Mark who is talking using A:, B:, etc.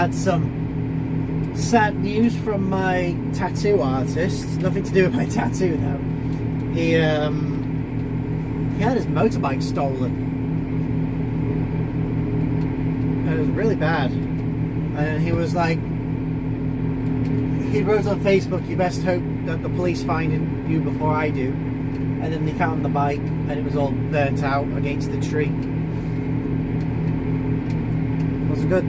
A: had some sad news from my tattoo artist. Nothing to do with my tattoo though. He had his motorbike stolen. And it was really bad. And he was like, he wrote on Facebook, "You best hope that the police find you before I do." And then they found the bike and it was all burnt out against the tree. It wasn't good.